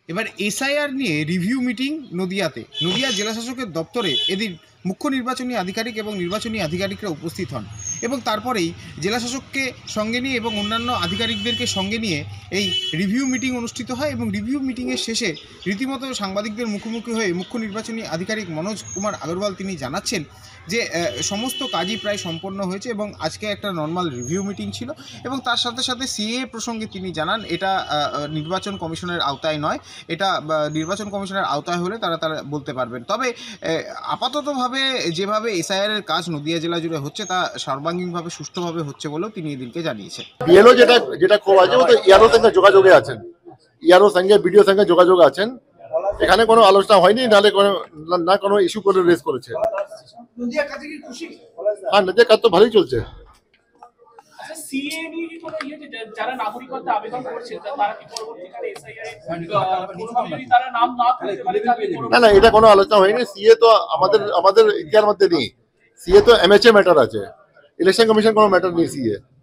এবার এসআইআর নিয়ে review meeting নদিয়াতে। Nadia জেলাশাসকের দপ্তরে এদিন মুখ্য নির্বাচনী আধিকারিক এবং নির্বাচনী আধিকারিকরা উপস্থিত হন এবং তারপরেই জেলাশাসককে সঙ্গে নিয়ে এবং অন্যান্য আধিকারিকদেরকে সঙ্গে নিয়ে এই রিভিউ মিটিং অনুষ্ঠিত হয় এবং রিভিউ মিটিংয়ের শেষে রীতিমতো সাংবাদিকদের মুখোমুখি হয়ে মুখ্য নির্বাচনী আধিকারিক মনোজ কুমার আগরওয়াল তিনি জানাচ্ছেন যে সমস্ত কাজই প্রায় সম্পন্ন হয়েছে এবং আজকে একটা নর্মাল রিভিউ মিটিং ছিল এবং তার সাথে সাথে সিএ প্রসঙ্গে তিনি জানান এটা নির্বাচন কমিশনের আওতায় নয়, এটা নির্বাচন কমিশনের আওতায় হলে তারা বলতে পারবেন। তবে আপাততভাবে যেভাবে এসআইআর এর কাজ নদিয়া জেলা জুড়ে হচ্ছে তা সর্বাঙ্গীনভাবে সুষ্ঠুভাবে হচ্ছে বলেও তিনি এদিনকে জানিয়েছেন। বিএলও যেটা যেটা খুব আছে ও তো ইয়ারও সঙ্গে যোগাযোগে আছেন, ইয়ারও সঙ্গে বিডিও সঙ্গে যোগাযোগ আছেন। এখানে কোনো আলোচনা হয়নি, নাহলে না কোনো ইস্যু করে রেজ করেছে। হ্যাঁ, নদিয়া কাজ তো ভালোই চলছে। না না, এটা কোনো আলোচনা হয়নি। সিএ তো আমাদের ইতিহার মধ্যে নেই। সিএ তো এমএচএ ম্যাটার আছে, ইলেকশন কমিশন কোনো ম্যাটার নেই সিএ।